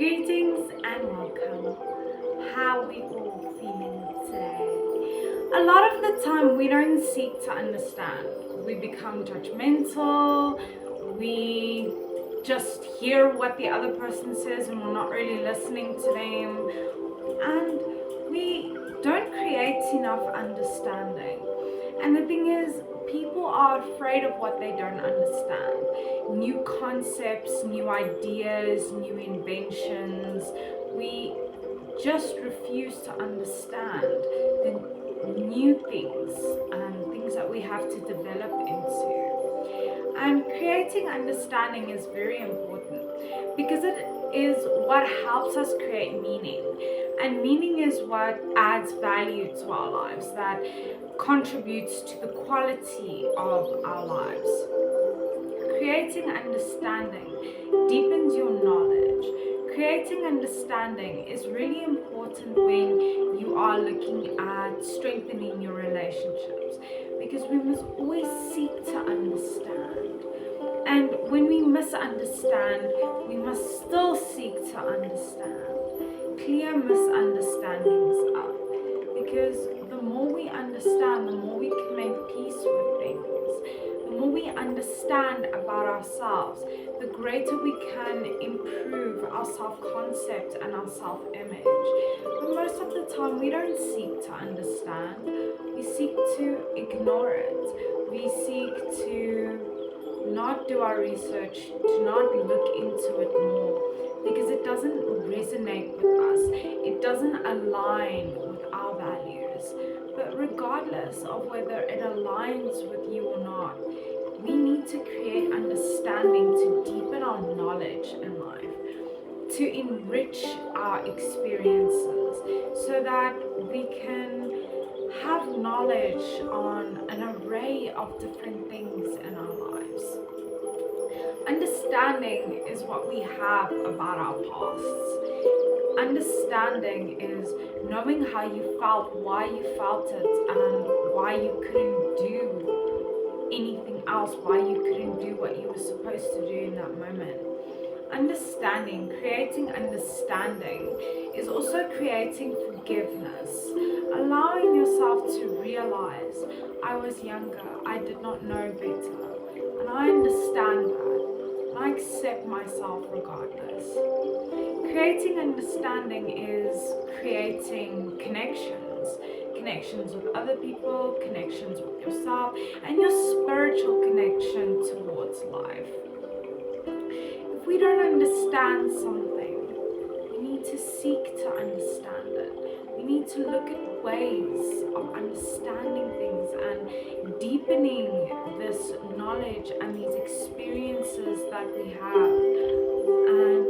Greetings and welcome. How are we all feeling today? A lot of the time, we don't seek to understand. We become judgmental. We just hear what the other person says and we're not really listening to them. And we don't create enough understanding. And the thing is, people are afraid of what they don't understand. New concepts, new ideas, new inventions. We just refuse to understand the new things and things that we have to develop into. And creating understanding is very important because it is what helps us create meaning. And meaning is what adds value to our lives, that contributes to the quality of our lives. Creating understanding deepens your knowledge. Creating understanding is really important when you are looking at strengthening your relationships, because we must always seek to understand. And when we misunderstand, we must still seek to understand. Clear misunderstandings up, because the more we understand, the more we can make peace with things. The more we understand about ourselves, the greater we can improve our self-concept and our self-image. But most of the time, we don't seek to understand. We seek to ignore it. We seek to not do our research, to not look into it more, because it doesn't resonate with us. It doesn't align with our values. But regardless of whether it aligns with you or not, we need to create understanding to deepen our knowledge in life, to enrich our experiences, so that we can have knowledge on an array of different things in our lives. Understanding is what we have about our pasts. Understanding is knowing how you felt, why you felt it, and why you couldn't do anything else, why you couldn't do what you were supposed to do in that moment. Understanding, creating understanding, is also creating forgiveness, allowing yourself to realize, I was younger, I did not know better, and I understand that. I accept myself regardless. Creating understanding is creating connections with other people, connections with yourself, and your spiritual connection towards life. If we don't understand something, we need to seek to understand it. We need to look at ways of understanding things and deepening this knowledge and these experiences that we have, and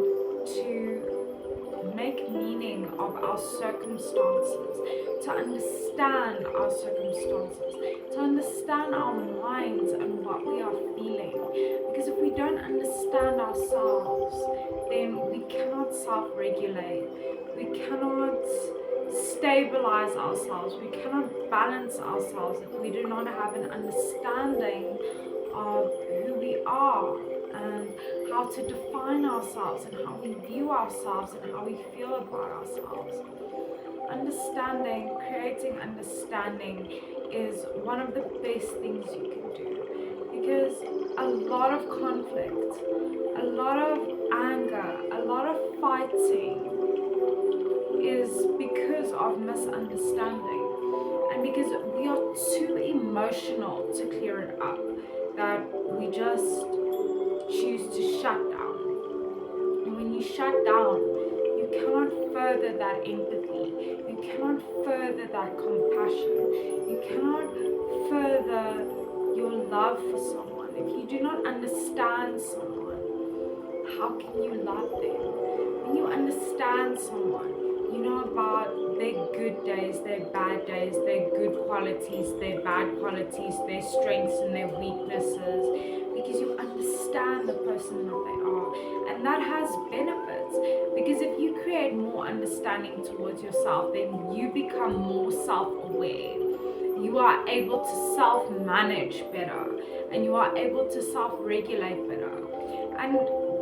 to make meaning of our circumstances, to understand our circumstances, to understand our minds and what we are feeling. Because if we don't understand ourselves, then we cannot self-regulate, we cannot stabilize ourselves, we cannot balance ourselves if we do not have an understanding of who we are and how to define ourselves and how we view ourselves and how we feel about ourselves. Understanding, creating understanding is one of the best things you can do, because a lot of conflict, a lot of anger, a lot of fighting is because of misunderstanding, and because we are too emotional to clear it up, that we just choose to shut down. And when you shut down, you cannot further that empathy, you cannot further that compassion, you cannot further your love for someone. If you do not understand someone, how can you love them? When you understand someone, you know about their good days, their bad days, their good qualities, their bad qualities, their strengths and their weaknesses, because you understand the person that they are. And that has benefits, because if you create more understanding towards yourself, then you become more self-aware. You are able to self-manage better, and you are able to self-regulate better. And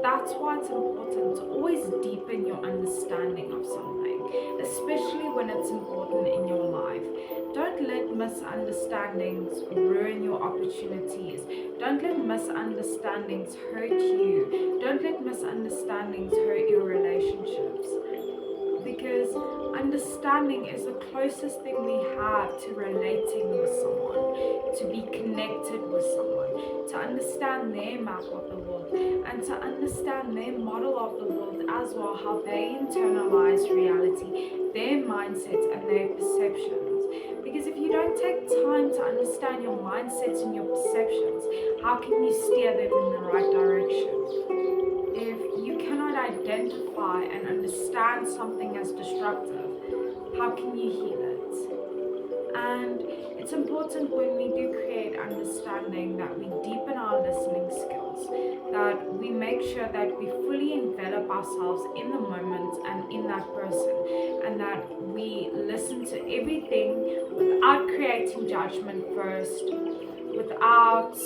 that's why it's important to always deepen your understanding of something, especially when it's important in your life. Don't let misunderstandings ruin your opportunities. Don't let misunderstandings hurt you. Don't let misunderstandings hurt your relationships. Because understanding is the closest thing we have to relating with someone, to be connected with someone, to understand their map of the world, and to understand their model of the world as well, how they internalize reality, their mindsets, and their perceptions. Because if you don't take time to understand your mindsets and your perceptions, how can you steer them in the right direction? If you cannot identify and understand something as destructive, how can you heal it? And it's important when we do create understanding that we deepen our listening skills, that we make sure that we fully envelop ourselves in the moment and in that person, and that we listen to everything without creating judgment first, without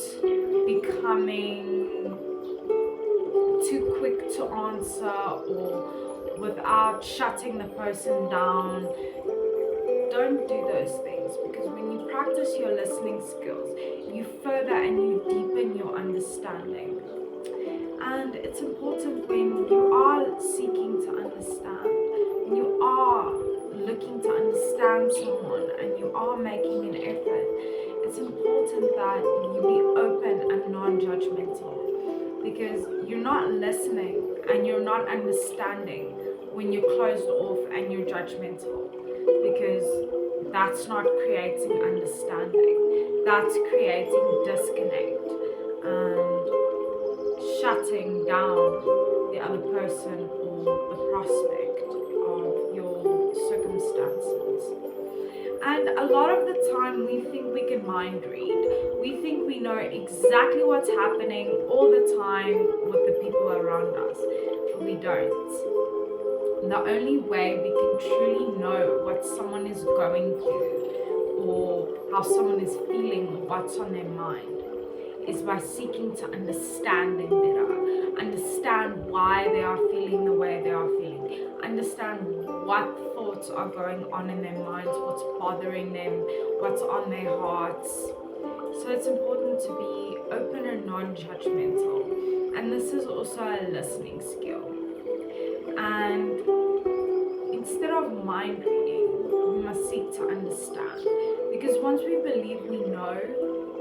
becoming too quick to answer, or without shutting the person down. Don't do those things, because when you practice your listening skills, you further and you deepen your understanding. And it's important when you are seeking to understand, when you are looking to understand someone and you are making an effort, it's important that you be open and non-judgmental. Because you're not listening and you're not understanding when you're closed off and you're judgmental. Because that's not creating understanding. That's creating disconnect and shutting down the other person or the prospect of your circumstances. And a lot of the time we think we can mind read. We think we know exactly what's happening all the time with the people around us, but we don't. The only way we can truly know what someone is going through or how someone is feeling or what's on their mind is by seeking to understand them better, understand why they are feeling the way they are feeling, understand what thoughts are going on in their minds, what's bothering them, what's on their hearts. So it's important to be open and non-judgmental. And this is also a listening skill. And instead of mind reading, we must seek to understand. Because once we believe we know,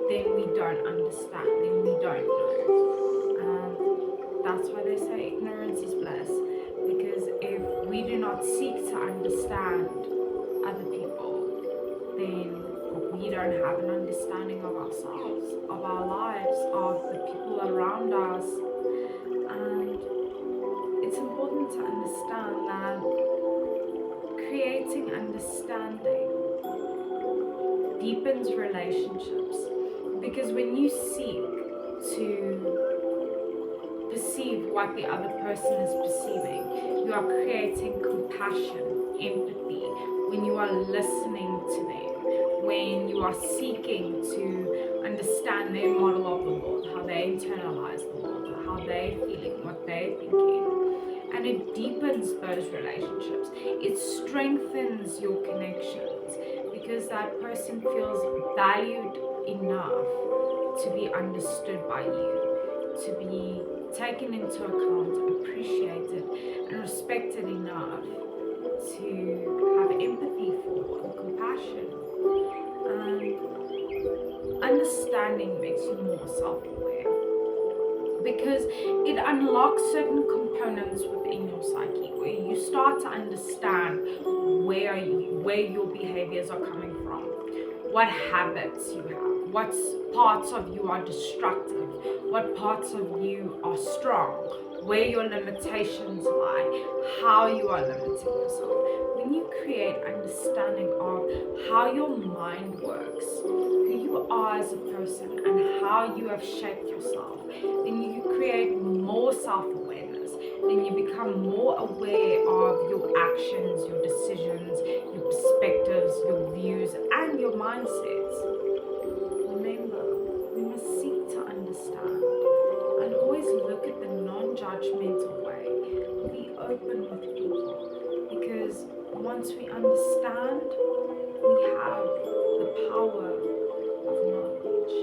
then we don't understand, then we don't know. And that's why they say ignorance is bliss. Because if we do not seek to understand other people, then we don't have an understanding of ourselves, of our lives, of the people around us. And it's important to understand that creating understanding deepens relationships. Because when you seek to perceive what the other person is perceiving, you are creating compassion, empathy. When you are listening to them, when you are seeking to understand their model of the world, how they internalize the world, how they're feeling, what they're thinking. And it deepens those relationships. It strengthens your connections because that person feels valued enough to be understood by you, to be taken into account, appreciated, and respected enough to have empathy for and compassion. And understanding makes you more self-aware because it unlocks certain components within your psyche where you start to understand where your behaviors are coming from, what habits you have, what parts of you are destructive, what parts of you are strong, where your limitations lie, how you are limiting yourself. When you create understanding of how your mind works, who you are as a person, and how you have shaped yourself, then you create more self-awareness. Then you become more aware of your actions, your decisions, your perspectives, your views, and your mindsets. Remember, we must seek to understand and always look at the non non-judgmental way. Be open with people because once we understand, we have the power of knowledge.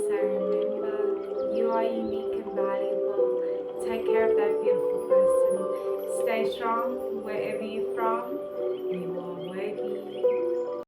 So remember, you are unique and valuable. Take care of that beautiful person. Stay strong wherever you're from. You are worthy.